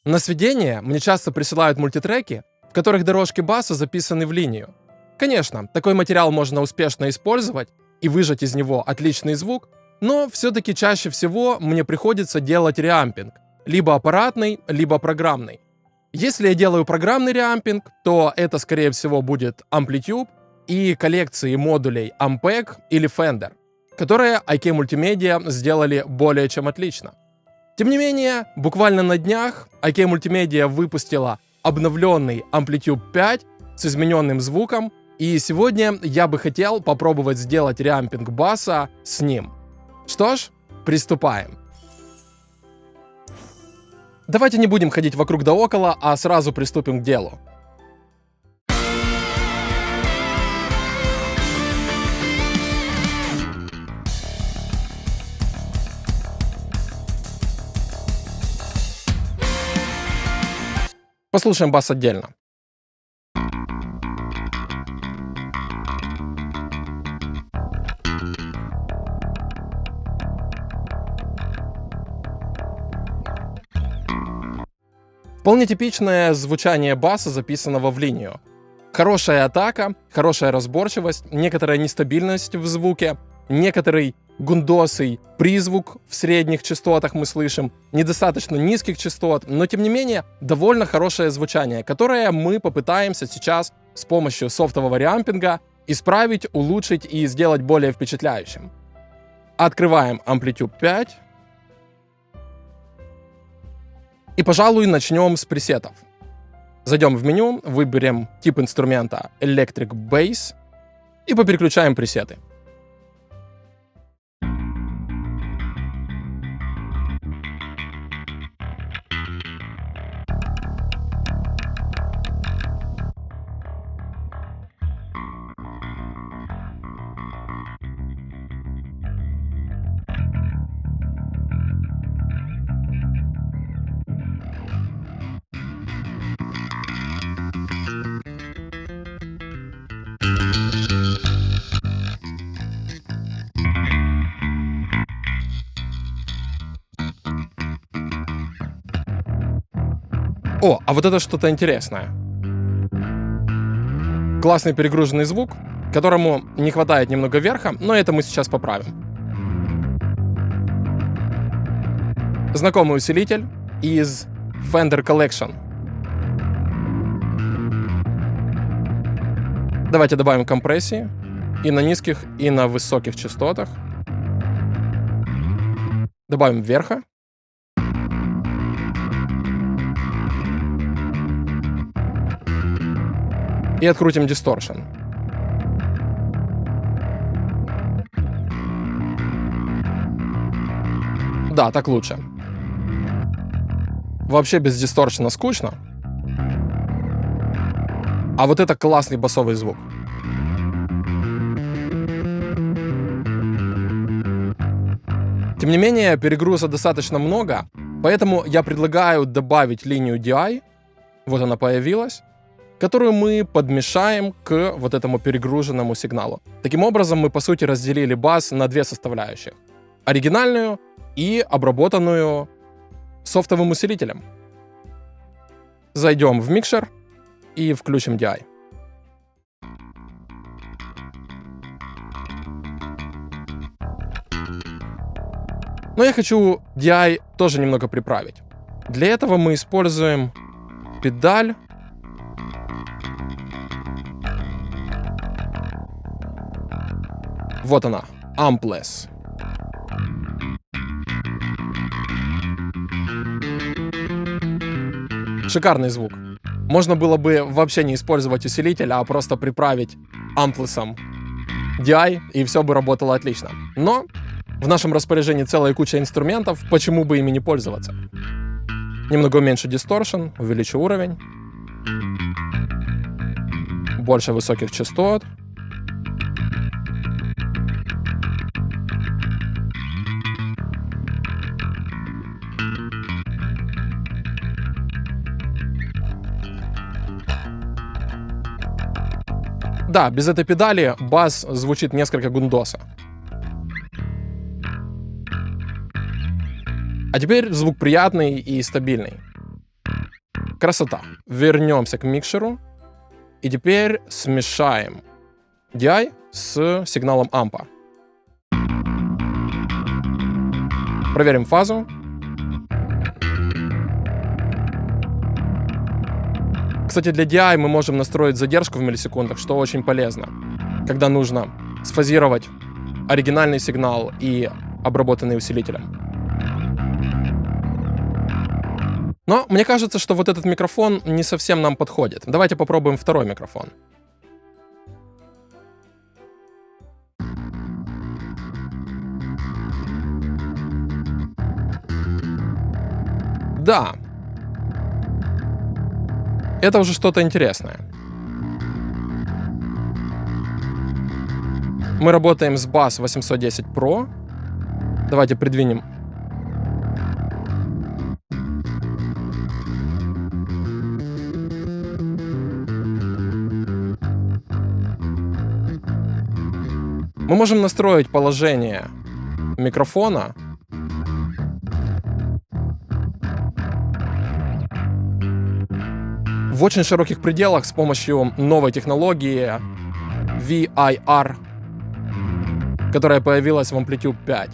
На сведение мне часто присылают мультитреки, в которых дорожки баса записаны в линию. Конечно, такой материал можно успешно использовать и выжать из него отличный звук, но все-таки чаще всего мне приходится делать реампинг, либо аппаратный, либо программный. Если я делаю программный реампинг, то это, скорее всего, будет Amplitube и коллекции модулей Ampeg или Fender, которые IK Multimedia сделали более чем отлично. Тем не менее, буквально на днях IK Multimedia выпустила обновленный Amplitube 5 с измененным звуком, и сегодня я бы хотел попробовать сделать реампинг баса с ним. Что ж, приступаем. Давайте не будем ходить вокруг да около, а сразу приступим к делу. Послушаем бас отдельно. Вполне типичное звучание баса, записанного в линию. Хорошая атака, хорошая разборчивость, некоторая нестабильность в звуке, некоторый гундосый призвук в средних частотах мы слышим, недостаточно низких частот, но тем не менее довольно хорошее звучание, которое мы попытаемся сейчас с помощью софтового реампинга исправить, улучшить и сделать более впечатляющим. Открываем Amplitube 5. И, пожалуй, начнем с пресетов. Зайдем в меню, выберем тип инструмента Electric Bass и попереключаем пресеты. О, а вот это что-то интересное. Классный перегруженный звук, которому не хватает немного верха, но это мы сейчас поправим. Знакомый усилитель из Fender Collection. Давайте добавим компрессии и на низких, и на высоких частотах. Добавим верха. И открутим дисторшн. Да, так лучше. Вообще без дисторшна скучно. А вот это классный басовый звук. Тем не менее, перегруза достаточно много, поэтому я предлагаю добавить линию DI. Вот она появилась, которую мы подмешаем к вот этому перегруженному сигналу. Таким образом, мы, по сути, разделили бас на две составляющих. Оригинальную и обработанную софтовым усилителем. Зайдем в микшер и включим DI. Но я хочу DI тоже немного приправить. Для этого мы используем педаль. Вот она, Ampless. Шикарный звук. Можно было бы вообще не использовать усилитель, а просто приправить Ampless'ом DI, и все бы работало отлично. Но в нашем распоряжении целая куча инструментов, почему бы ими не пользоваться? Немного уменьшу дисторшн, увеличу уровень. Больше высоких частот. Да, без этой педали бас звучит несколько гундоса. А теперь звук приятный и стабильный. Красота. Вернемся к микшеру. И теперь смешаем DI с сигналом ампа. Проверим фазу. Кстати, для DI мы можем настроить задержку в миллисекундах, что очень полезно, когда нужно сфазировать оригинальный сигнал и обработанный усилителем. Но мне кажется, что вот этот микрофон не совсем нам подходит. Давайте попробуем второй микрофон. Да. Это уже что-то интересное. Мы работаем с Bass 810 Pro. Давайте придвинем. Мы можем настроить положение микрофона в очень широких пределах с помощью новой технологии VIR, которая появилась в Amplitude 5.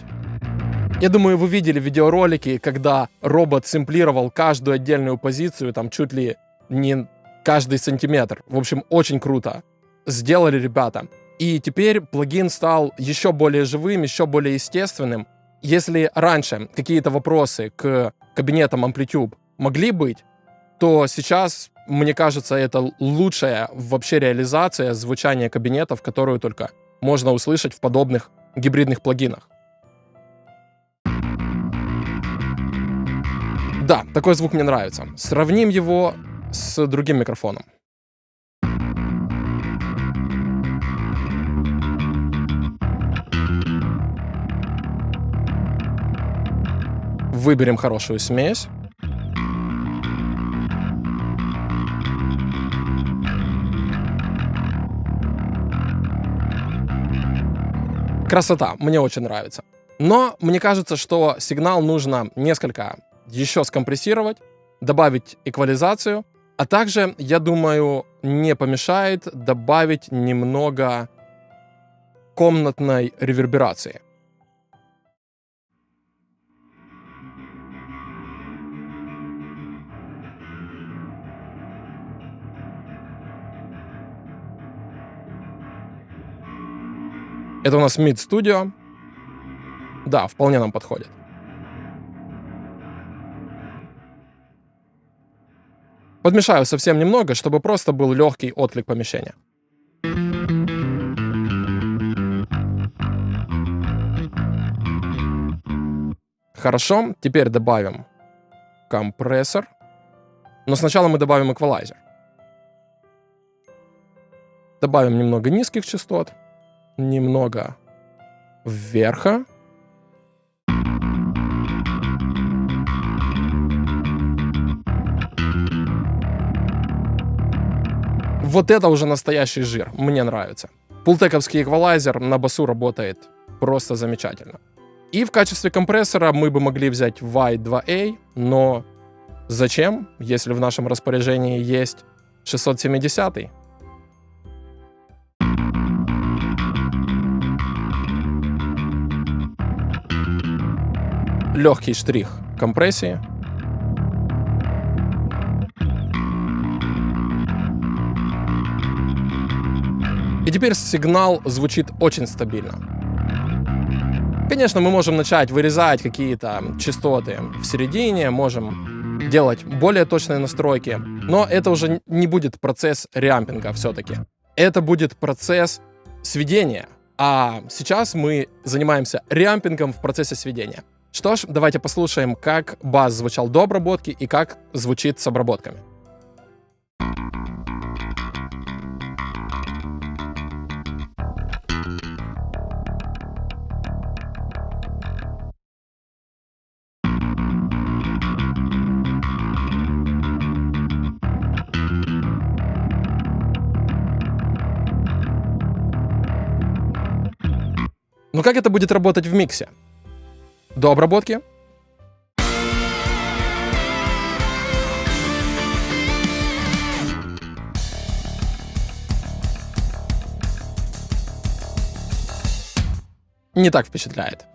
Я думаю, вы видели видеоролики, когда робот сэмплировал каждую отдельную позицию, там чуть ли не каждый сантиметр. В общем, очень круто сделали ребята. И теперь плагин стал еще более живым, еще более естественным. Если раньше какие-то вопросы к кабинетам Amplitude могли быть, то сейчас, мне кажется, это лучшая вообще реализация звучания кабинетов, которую только можно услышать в подобных гибридных плагинах. Да, такой звук мне нравится. Сравним его с другим микрофоном. Выберем хорошую смесь. Красота, мне очень нравится. Но мне кажется, что сигнал нужно несколько еще скомпрессировать, добавить эквализацию, а также, я думаю, не помешает добавить немного комнатной реверберации. Это у нас Mid Studio. Да, вполне нам подходит. Подмешаю совсем немного, чтобы просто был легкий отклик помещения. Хорошо, теперь добавим компрессор. Но сначала мы добавим эквалайзер. Добавим немного низких частот. Немного вверха. Вот это уже настоящий жир. Мне нравится. Пултековский эквалайзер на басу работает просто замечательно. И в качестве компрессора мы бы могли взять Y2A, но зачем, если в нашем распоряжении есть 670? Легкий штрих компрессии. И теперь сигнал звучит очень стабильно. Конечно, мы можем начать вырезать какие-то частоты в середине, можем делать более точные настройки, но это уже не будет процесс реампинга все-таки. Это будет процесс сведения. А сейчас мы занимаемся реампингом в процессе сведения. Что ж, давайте послушаем, как бас звучал до обработки и как звучит с обработками. Ну как это будет работать в миксе? До обработки. не так впечатляет.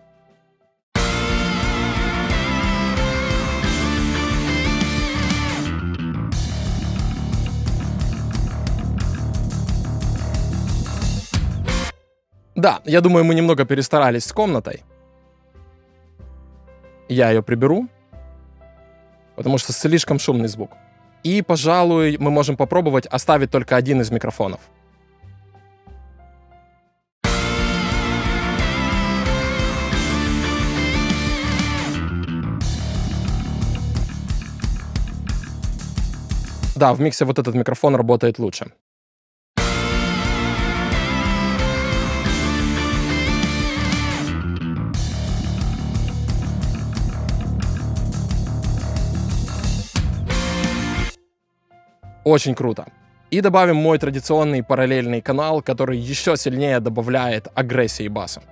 Да, я думаю, мы немного перестарались с комнатой. Я ее приберу, потому что слишком шумный звук. И, пожалуй, мы можем попробовать оставить только один из микрофонов. Да, в миксе вот этот микрофон работает лучше. Очень круто. И добавим мой традиционный параллельный канал, который еще сильнее добавляет агрессии баса.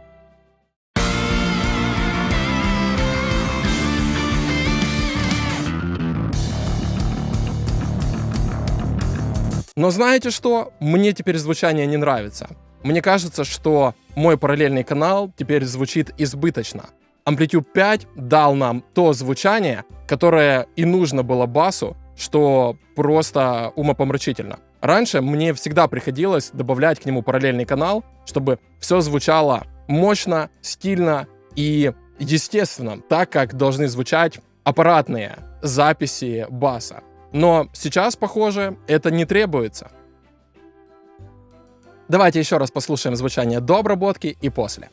Но знаете что? Мне теперь звучание не нравится. Мне кажется, что мой параллельный канал теперь звучит избыточно. Amplitude 5 дал нам то звучание, которое и нужно было басу, что просто умопомрачительно. Раньше мне всегда приходилось добавлять к нему параллельный канал, чтобы все звучало мощно, стильно и естественно, так как должны звучать аппаратные записи баса. Но сейчас, похоже, это не требуется. Давайте еще раз послушаем звучание до обработки и после.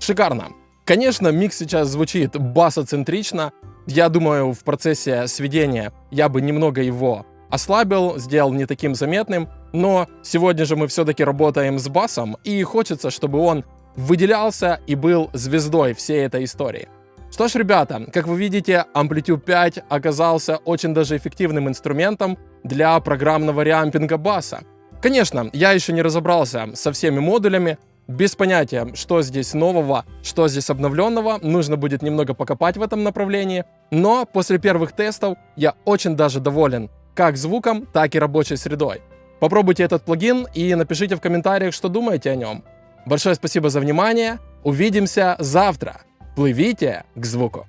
Шикарно. Конечно, микс сейчас звучит басоцентрично. Я думаю, в процессе сведения я бы немного его ослабил, сделал не таким заметным. Но сегодня же мы все-таки работаем с басом, и хочется, чтобы он выделялся и был звездой всей этой истории. Что ж, ребята, как вы видите, Amplitude 5 оказался очень даже эффективным инструментом для программного реампинга баса. Конечно, я еще не разобрался со всеми модулями, без понятия, что здесь нового, что здесь обновленного, нужно будет немного покопать в этом направлении, но после первых тестов я очень даже доволен как звуком, так и рабочей средой. Попробуйте этот плагин и напишите в комментариях, что думаете о нем. Большое спасибо за внимание, увидимся завтра. Плывите к звуку!